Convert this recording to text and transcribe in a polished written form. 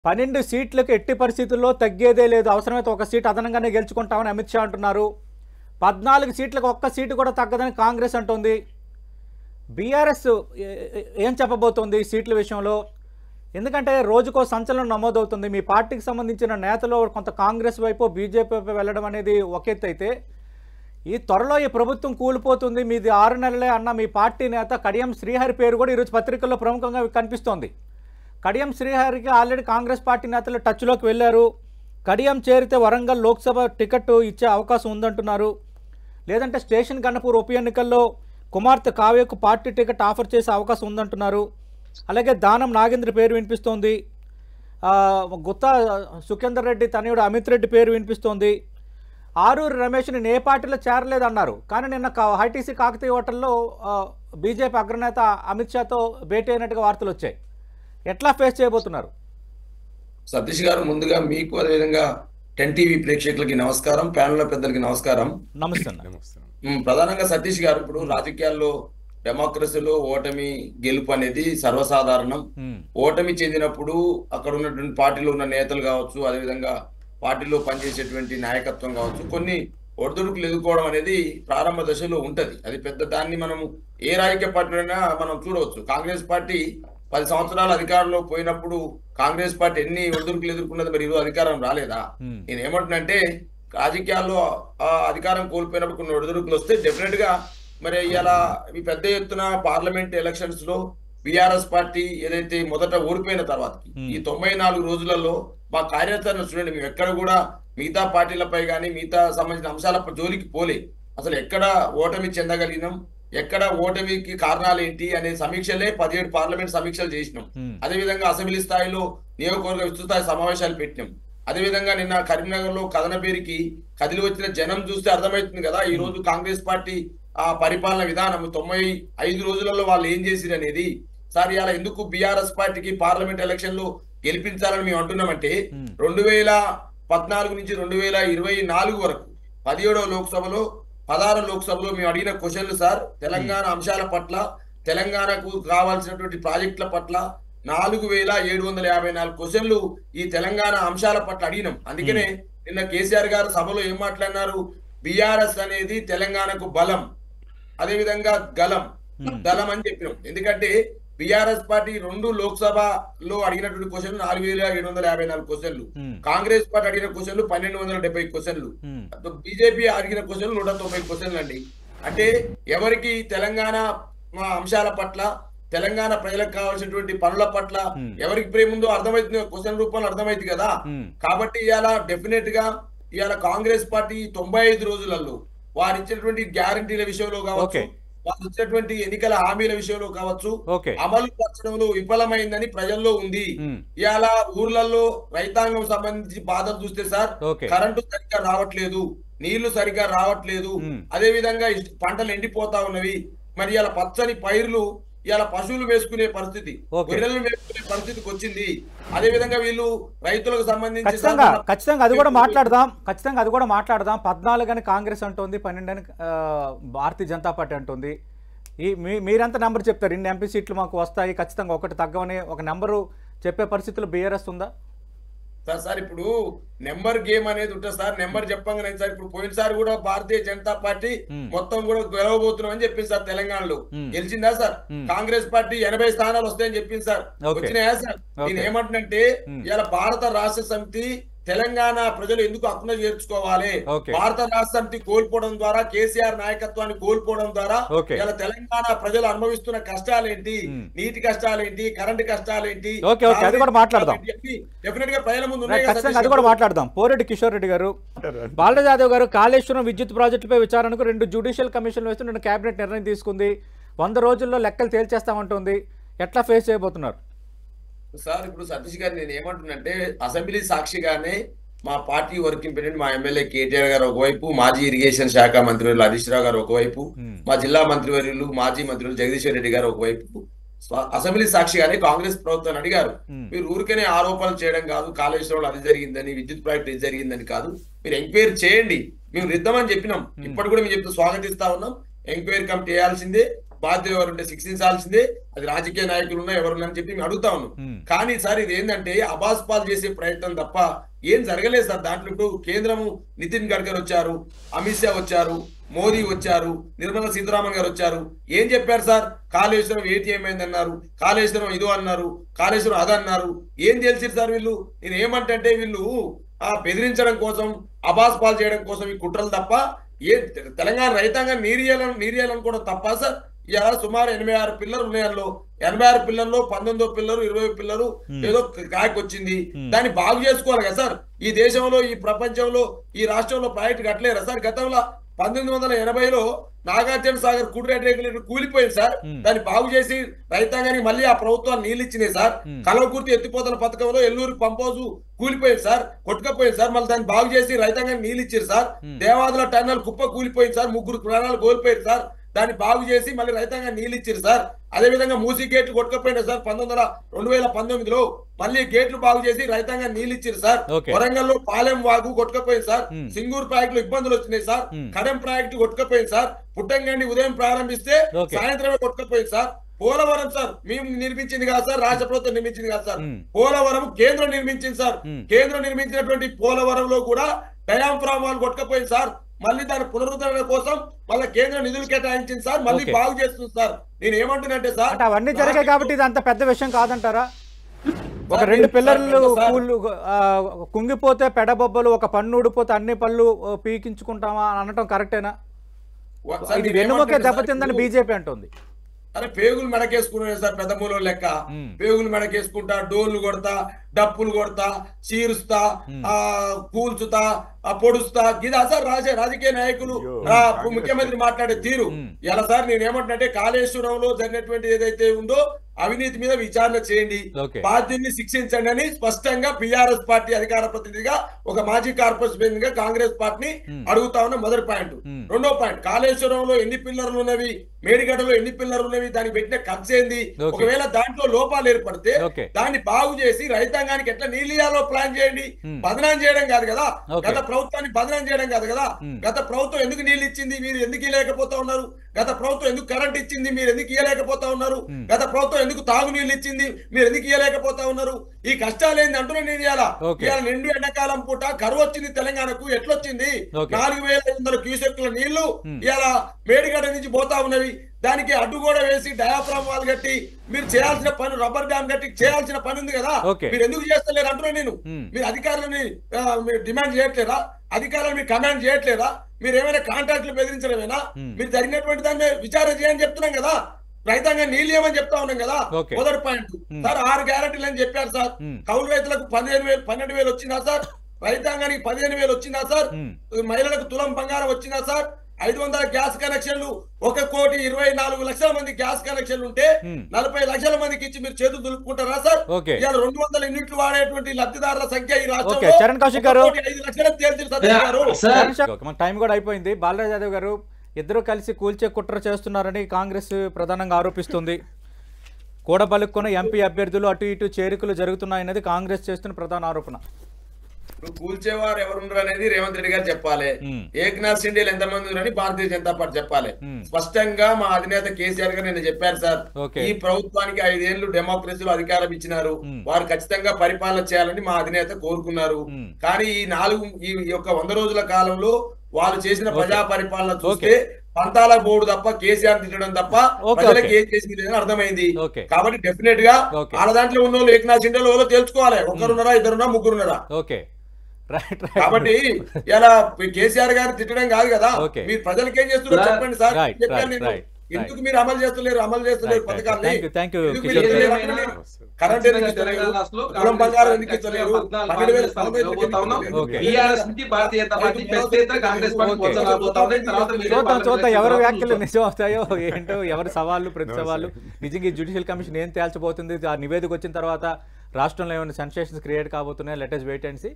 12 సీట్లకు ఎట్టి పరిస్థితుల్లో తగ్గేదే లేదు. అవసరమైతే ఒక సీట్ అదనంగానే గెలుచుకుంటామని అమిత్ షా అంటున్నారు. 14 సీట్లకు ఒక్క సీటు కూడా తగ్గదని కాంగ్రెస్ అంటోంది. బీఆర్ఎస్ ఏం చెప్పబోతోంది ఈ సీట్ల విషయంలో? ఎందుకంటే రోజుకో సంచలనం నమోదవుతుంది. మీ పార్టీకి సంబంధించిన నేతలు కొంత కాంగ్రెస్ వైపు బీజేపీ వైపు వెళ్ళడం అనేది ఒక ఎత్తు అయితే, ఈ త్వరలో ఈ ప్రభుత్వం కూలిపోతుంది, మీది 6 నెలలే అన్న మీ పార్టీ నేత కడియం శ్రీహరి పేరు కూడా ఈరోజు పత్రికల్లో ప్రముఖంగా కనిపిస్తోంది. కడియం శ్రీహరికి ఆల్రెడీ కాంగ్రెస్ పార్టీ నేతలు టచ్లోకి వెళ్ళారు. కడియం చేరితే వరంగల్ లోక్సభ టికెట్ ఇచ్చే అవకాశం ఉందంటున్నారు. లేదంటే స్టేషన్ గన్నపూర్ ఉప ఎన్నికల్లో కుమార్తె కావ్యకు పార్టీ టికెట్ ఆఫర్ చేసే అవకాశం ఉందంటున్నారు. అలాగే దానం నాగేంద్ర పేరు వినిపిస్తోంది. గుత్తా సుఖేందర్ రెడ్డి తనయుడు అమిత్ రెడ్డి పేరు వినిపిస్తోంది. ఆరూరి రమేష్ని ఏ పార్టీలో చేరలేదన్నారు. కానీ నిన్న ఐటీసీ కాకతీయ హోటల్లో బీజేపీ అగ్రనేత అమిత్ షాతో భేటీ అయినట్టుగా వార్తలు వచ్చాయి. ఎట్లా ఫేస్ చేయబోతున్నారు? సతీష్ గారు, ముందుగా మీకు అదేవిధంగా 10 టీవీ ప్రేక్షకులకి నమస్కారం, ప్యానెల్ పెద్దలకి నమస్కారం. నమస్తే. ప్రధానంగా సతీష్ గారు, ఇప్పుడు రాజకీయాల్లో డెమోక్రసీలో ఓటమి గెలుపు అనేది సర్వసాధారణం. ఓటమి చెందినప్పుడు అక్కడ ఉన్నటువంటి పార్టీలో ఉన్న నేతలు కావచ్చు, అదేవిధంగా పార్టీలో పనిచేసేటువంటి నాయకత్వం కావచ్చు, కొన్ని ఒడిదుడుకులు ఎదుర్కోవడం అనేది ప్రారంభ దశలో ఉంటది. అది పెద్ద దాన్ని మనం ఏ రాజకీయ పార్టీలైనా మనం చూడవచ్చు. కాంగ్రెస్ పార్టీ 10 సంవత్సరాలు అధికారంలో పోయినప్పుడు కాంగ్రెస్ పార్టీ ఎన్ని ఒడిదుడుకులు ఎదుర్కొన్నది, మరి ఈరోజు అధికారం రాలేదా? నేను ఏమంటున్నానంటే, రాజకీయాల్లో అధికారం కోల్పోయినప్పుడు కొన్ని ఒడిదుడుకులు వస్తే డెఫినెట్ గా మరి ఇలా ఈ పెద్ద ఎత్తున పార్లమెంట్ ఎలక్షన్స్ లో బీఆర్ఎస్ పార్టీ ఏదైతే మొదట ఓడిపోయిన తర్వాత ఈ 94 రోజులలో మా కార్యాచరణ చూడండి, మేము ఎక్కడ కూడా మిగతా పార్టీలపై కానీ మిగతా సంబంధించిన అంశాల జోలికి పోలే. అసలు ఎక్కడ ఓటమి చెందగలిగినాం, ఎక్కడ ఓటమికి కారణాలు ఏంటి అనే సమీక్షలే 17 పార్లమెంట్ సమీక్షలు చేసినాం. అదేవిధంగా అసెంబ్లీ స్థాయిలో నియోజకవర్గ విస్తృత సమావేశాలు పెట్టినాం. అదేవిధంగా నిన్న కరీంనగర్ లో కథనపేరికి కదిలి వచ్చిన జనం చూస్తే అర్థమవుతుంది కదా ఈ రోజు కాంగ్రెస్ పార్టీ ఆ పరిపాలన విధానం 95 రోజులలో వాళ్ళు ఏం చేసిరు అనేది. సార్, ఇలా ఎందుకు బీఆర్ఎస్ పార్టీకి పార్లమెంట్ ఎలక్షన్ లో గెలిపించాలని మేము అంటున్నామంటే, 2014 నుంచి 2024 వరకు 17వ లోక్సభలో 16 లోక్సభలో మేము అడిగిన క్వశ్చన్లు సార్, తెలంగాణ అంశాల పట్ల, తెలంగాణకు కావాల్సినటువంటి ప్రాజెక్టుల పట్ల 4754 క్వశ్చన్లు ఈ తెలంగాణ అంశాల పట్ల అడిగినాం. అందుకనే నిన్న కేసీఆర్ గారు సభలో ఏం మాట్లాడినారు, బీఆర్ఎస్ అనేది తెలంగాణకు బలం, అదేవిధంగా దళం అని చెప్పినాం. ఎందుకంటే బీఆర్ఎస్ పార్టీ 2 లోక్సభలో అడిగినటువంటి క్వశ్చన్లు 4754 క్వశ్చన్లు, కాంగ్రెస్ పార్టీ అడిగిన క్వశ్చన్లు 1270 క్వశ్చన్లు, బీజేపీ అడిగిన క్వశ్చన్లు 190 క్వశ్చన్లు అండి. అంటే ఎవరికి తెలంగాణ అంశాల పట్ల, తెలంగాణ ప్రజలకు కావాల్సినటువంటి పనుల పట్ల ఎవరికి ప్రేమ ఉందో అర్థమవుతుంది, క్వశ్చన్ రూపంలో అర్థమైంది కదా. కాబట్టి ఇవాళ డెఫినెట్ గా ఇవాళ కాంగ్రెస్ పార్టీ 95 రోజులలో వారు ఇచ్చినటువంటి గ్యారంటీల విషయంలో కావచ్చు, వారు ఇచ్చినటువంటి ఎన్నికల హామీల విషయంలో కావచ్చు, అమలు పరచడంలో విఫలమైందని ప్రజల్లో ఉంది. ఇవాళ ఊర్లలో రైతాంగం సంబంధించి బాధలు చూస్తే సార్, కరెంటు సరిగ్గా రావట్లేదు, నీళ్లు సరిగ్గా రావట్లేదు, అదే విధంగా పంటలు ఎండిపోతా ఉన్నవి. మరి ఇలా పచ్చని పైర్లు ఇలా పశువులు వేసుకునే పరిస్థితి, గొర్రెలు వేసుకునే పరిస్థితికి వచ్చింది. అదే విధంగా వీళ్ళు రైతులకు సంబంధించి ఖచ్చితంగా అది కూడా మాట్లాడదాం. 14 అని కాంగ్రెస్ అంటుంది, 12 అని భారతీయ జనతా పార్టీ అంటుంది. మీరెంత నెంబర్ చెప్తారు? ఇన్ని ఎంపీ సీట్లు మాకు వస్తాయి, ఖచ్చితంగా ఒకటి తగ్గవని ఒక నెంబరు చెప్పే పరిస్థితులు బీఆర్ఎస్ ఉందా? సార్, ఇప్పుడు నెంబర్ గేమ్ అనేది ఉంటుంది సార్. నెంబర్ చెప్పంగానే సార్, ఇప్పుడు పోయినసారి కూడా భారతీయ జనతా పార్టీ మొత్తం కూడా గెలవబోతున్నాం అని చెప్పింది సార్. తెలంగాణలో గెలిచిందా సార్? కాంగ్రెస్ పార్టీ 80 స్థానాలు వస్తాయని చెప్పింది సార్. వచ్చినాయా సార్? నేను ఏమంటున్నంటే, ఇలా భారత రాష్ట్ర సమితి తెలంగాణ ప్రజలు ఎందుకు హక్కున చేర్చుకోవాలి, భారత రాష్ట్ర సమితి కోల్పోవడం ద్వారా, కేసీఆర్ నాయకత్వాన్ని కోల్పోవడం ద్వారా ఇలా తెలంగాణ ప్రజలు అనుభవిస్తున్న కష్టాలేంటి, నీటి కష్టాలేంటి, కరెంటు కష్టాలేంటి, డెఫినెట్ గా ప్రజల ముందు అది కూడా మాట్లాడదాం. పోరెడ్డి కిషోర్ రెడ్డి గారు, బాలరాజ్ యాదవ్ గారు, కాళేశ్వరం విద్యుత్ ప్రాజెక్టుపై విచారణకు 2 జ్యుడిషియల్ కమిషన్లు వేస్తూ 2 కేబినెట్ నిర్ణయం తీసుకుంది. 100 రోజుల్లో లెక్కలు తేల్చేస్తామంటుంది. ఎట్లా ఫేస్ చేయబోతున్నారు సార్? ఇప్పుడు సతీష్ గారు, నేను ఏమంటున్నంటే, అసెంబ్లీ సాక్షిగానే మా పార్టీ వర్కింగ్ ప్రెసిడెంట్ మా ఎమ్మెల్యే కేటీఆర్ గారు ఒకవైపు, మాజీ ఇరిగేషన్ శాఖ మంత్రివర్యులు హరీష్ రావు గారు ఒకవైపు, మా జిల్లా మంత్రివర్యులు మాజీ మంత్రులు జగదీశ్వర్ రెడ్డి గారు ఒకవైపు అసెంబ్లీ సాక్షిగానే కాంగ్రెస్ ప్రభుత్వాన్ని అడిగారు, మీరు ఊరికనే ఆరోపణలు చేయడం కాదు, కాళేశ్వరంలో అది జరిగిందని, విద్యుత్ ప్రాజెక్టు ఇది జరిగిందని కాదు, మీరు ఎంక్వైరీ చేయండి, మేము రిద్దామని చెప్పినాం. ఇప్పటి కూడా మేము చెప్తూ స్వాగతిస్తా ఉన్నాం. ఎంక్వైరీ కమిటీ చేయాల్సిందే. బాధ్యులు ఎవరుంటే శిక్షించాల్సిందే, అది రాజకీయ నాయకులు ఉన్నా ఎవరున్నా అని చెప్పి మేము అడుగుతా ఉన్నాం. కానీ సార్ ఇది ఏంటంటే అబాస్ పాలు చేసే ప్రయత్నం తప్ప ఏం జరగలేదు సార్. దాంట్లో ఇప్పుడు కేంద్రము నితిన్ గడ్కరీ వచ్చారు, అమిత్ షా వచ్చారు, మోదీ వచ్చారు, నిర్మలా సీతారామన్ గారు వచ్చారు. ఏం చెప్పారు సార్? కాళేశ్వరం ఏటీఎం అయింది అన్నారు, కాళేశ్వరం ఇదో అన్నారు, కాళేశ్వరం అదన్నారు. ఏం తెలిసింది సార్ వీళ్ళు? నేను ఏమంటే వీళ్ళు బెదిరించడం కోసం, అబాస్ పాలు చేయడం కోసం ఈ కుట్రలు తప్ప ఏ తెలంగాణ రైతాంగం నీరియాలనుకోవడం తప్ప సార్. ఇలా సుమారు 86 పిల్లలు ఉన్నాయల్లో 86 పిల్లల్లో 19 పిల్లలు 20 పిల్లలు ఏదో కాయకు వచ్చింది. దాన్ని బాగు చేసుకోవాలి కదా సార్. ఈ దేశంలో, ఈ ప్రపంచంలో, ఈ రాష్ట్రంలో ప్రాజెక్టు కట్టలేరా సార్? గతంలో 1980లో నాగార్జున సాగర్ కుడిరేట్ రెగ్యులేటర్ కూలిపోయింది సార్. దాన్ని బాగు చేసి రైతాంగానికి మళ్ళీ ఆ ప్రభుత్వాలు నీళ్ళు ఇచ్చినాయి సార్. కలవకుర్తి ఎత్తిపోతల పథకంలో ఎల్లూరు పంప్ హౌస్ కూలిపోయింది సార్, కొట్టుకపోయింది సార్. మళ్ళీ దాన్ని బాగు చేసి రైతాంగానికి నీళ్ళు ఇచ్చారు సార్. దేవాదుల టన్నల్ కుప్ప కూలిపోయింది సార్, 3 ప్రాణాలు కోల్పోయారు సార్. దాన్ని బాగు చేసి మళ్ళీ రైతాంగా నీళ్ళు ఇచ్చారు సార్. అదే విధంగా మూసీ గేట్లు కొట్టుకపోయినాయి సార్ 2019లో. మళ్ళీ గేట్లు బాగు చేసి రైతాంగా నీళ్ళు ఇచ్చారు సార్. వరంగల్లో పాలెం వాగు కొట్టుకపోయింది సార్. సింగూరు ప్రాజెక్టులో ఇబ్బందులు వచ్చినాయి సార్. కడెం ప్రాజెక్టు కొట్టుకపోయింది సార్. పుట్టంగండి ఉదయం ప్రారంభిస్తే సాయంత్రమే కొట్టుకపోయింది సార్. పోలవరం సార్ మేము నిర్మించింది కాదు సార్, రాష్ట్ర ప్రభుత్వం నిర్మించింది కాదు సార్. పోలవరం కేంద్రం నిర్మించింది సార్. కేంద్రం నిర్మించినటువంటి పోలవరంలో కూడా డయాఫ్రామ్ వాళ్ళు కొట్టుకపోయింది సార్. మళ్ళీ దాని పునరుద్ధరణ కోసం మళ్ళీ కేంద్రం నిధులు కేటాయించింది సార్. మళ్ళీ బాగు చేస్తుంది సార్. నేను ఏమంటున్నాంటే సార్, అవన్నీ జరిగాయి కాబట్టి ఇది అంత పెద్ద విషయం కాదంటారా? ఒక 2 పిల్లర్లు కుంగిపోతే పెడబొబ్బలు, ఒక పన్ను ఊడిపోతే అన్ని పళ్ళు పీకించుకుంటామా అని అనటం కరెక్టేనా? ఇది వెన్నుముకే దెబ్బతిందని బీజేపీ అంటుంది. అరే పేగులు మెడకేసుకునే సార్, పెద్ద మూల లెక్క పేగులు మెడకేసుకుంటా, డోళ్లు కొడతా, డప్పులు కొడతా, చీరుస్తా, కూల్చుతా, పొడుస్తా, గిదా సార్ రాజకీయ నాయకులు, ముఖ్యమంత్రి మాట్లాడే తీరు. ఇలా సార్ నేను ఏమంటున్నట్టే కాళేశ్వరంలో జరిగినటువంటి ఏదైతే ఉందో అవినీతి మీద విచారణ చేయండి, బాధ్యుల్ని శిక్షించండి అని స్పష్టంగా బీఆర్ఎస్ పార్టీ అధికార ప్రతినిధిగా, ఒక మాజీ కార్పొరేషన్ గా కాంగ్రెస్ పార్టీని అడుగుతా ఉన్న మొదటి పాయింట్. రెండో పాయింట్, కాళేశ్వరంలో ఎన్ని పిల్లర్లు ఉన్నవి, మేడిగడ్డలో ఎన్ని పిల్లర్లు ఉన్నవి, దానికి పెట్టిన ఖర్చు ఏంది, ఒకవేళ దాంట్లో లోపాలు ఏర్పడితే దాన్ని బాగు చేసి రైతాంగానికి ఎట్లా నీళ్ళు ఇయ్యాలో ప్లాన్ చేయండి. బదనాం చేయడం కాదు కదా, గత ప్రభుత్వాన్ని బదనాం చేయడం కాదు కదా. గత ప్రభుత్వం ఎందుకు నీళ్ళు ఇచ్చింది, మీరు ఎందుకు ఇవ్వలేకపోతా ఉన్నారు? గత ప్రభుత్వం ఎందుకు కరెంట్ ఇచ్చింది, మీరు ఎందుకు ఇవ్వలేకపోతా ఉన్నారు? గత ప్రభుత్వం ఎందుకు తాగునీళ్ళు ఇచ్చింది, మీరు ఎందుకు ఇవ్వలేకపోతా ఉన్నారు? ఈ కష్టాలు ఏంది అంటున్నా నేను. ఇవాళ నిండు ఎండాకాలం పూట కరువు వచ్చింది తెలంగాణకు. ఎట్లొచ్చింది? 4500 క్యూసెక్ల నీళ్లు ఇవాళ మేడిగడ్డ నుంచి పోతా ఉన్నవి. దానికి అడ్డు కూడా వేసి డయాఫ్రామ్ వాల్ కట్టి మీరు చేయాల్సిన పని, రబ్బర్ డ్యామ్ కట్టి చేయాల్సిన పని ఉంది కదా. మీరు ఎందుకు చేస్తలేరు అంటున్నా నేను. మీరు అధికారులని డిమాండ్ చేయట్లేదా? అధికారులు మీరు కమాండ్ చేయట్లేదా? మీరు ఏమైనా కాంట్రాక్టులు బెదిరించడమేనా? మీరు జరిగినటువంటి దాన్ని విచారణ చేయని చెప్తున్నాం కదా. రైతాంగం నీళ్ళు ఏమని చెప్తా ఉన్నాం కదా. మొదటి పాయింట్ సార్, 6 గ్యారెంటీలు అని చెప్పారు సార్. కౌలు రైతులకు 12,000 వచ్చిందా సార్? రైతాంగానికి 15,000 వచ్చిందా సార్? మహిళలకు తులం బంగారం వచ్చిందా సార్? 500 గ్యాస్ కనెక్షన్లు, 1,24,00,000 మంది గ్యాస్ కనెక్షన్లు ఉంటే 40 లక్షల మందికి ఇచ్చి మీరు చేతులు దులుపుకుంటారా సార్? ఇవాళ 200 యూనిట్లు వాడేటువంటి లబ్ధిదారుల సంఖ్య ఈ రాష్ట్రంలో 5 లక్షలకు తేల్చి. టైం కూడా అయిపోయింది. బాలరాజ్ యాదవ్ గారు, ఇద్దరు కలిసి కూల్చే కుట్ర చేస్తున్నారని కాంగ్రెస్ ప్రధానంగా ఆరోపిస్తుంది. కూడబలుక్కున్న ఎంపీ అభ్యర్థులు అటు ఇటు చేరికలు జరుగుతున్నాయనేది కాంగ్రెస్ చేస్తున్న ప్రధాన ఆరోపణ. ఇప్పుడు కూల్చేవారు ఎవరున్నారు అనేది రేవంత్ రెడ్డి గారు చెప్పాలి. ఏక్నాథ్ షిండేలు ఎంతమంది ఉన్నారని భారతీయ జనతా పార్టీ చెప్పాలి. స్పష్టంగా మా అధినేత కేసీఆర్ గారు నేను చెప్పారు సార్, ఈ ప్రభుత్వానికి 5 ఏళ్లు డెమోక్రసీలో అధికారం ఇచ్చినారు, వారు ఖచ్చితంగా పరిపాలన చేయాలని మా అధినేత కోరుకున్నారు. కానీ ఈ యొక్క 100 రోజుల కాలంలో వాళ్ళు చేసిన ప్రజా పరిపాలన చూస్తే పంతాల బోర్డు తప్ప, కేసీఆర్ తిట్టడం తప్ప ప్రజలకు ఏం చేసింది లేదని అర్థమైంది. కాబట్టి డెఫినెట్ గా వాళ్ళ దాంట్లో ఉన్న వాళ్ళు ఏకనాథ్ షిండేలో తెలుసుకోవాలి. ఒకరున్నారా, ఇద్దరున్నా, ముగ్గురున్నారా? కాబట్టి ఇలా కేసీఆర్ గారు తిట్టడం కాదు కదా. మీరు ప్రజలకు ఏం చేస్తున్నారో చెప్పండి సార్. చెప్పాను నేను. ఎందుకు మీరు అమలు చేస్తలేరు పథకాన్ని? కరెంట్ ఎందుకు ఇస్తలేరు? కులం బంగారం ఎందుకు ఇస్తలేరు? 12,000 చూద్దాం ఎవరి వ్యాఖ్యలు నిజం అవుతాయో ఏంటో, ఎవరి సవాళ్ళు ప్రతి సవాళ్ళు. నిజంగా జ్యుడిషియల్ కమిషన్ ఏం తేల్చబోతుంది, ఆ నివేదిక వచ్చిన తర్వాత రాష్ట్రంలో ఏమైనా సెన్సేషన్స్ క్రియేట్ కాబోతున్నాయో let us wait and see.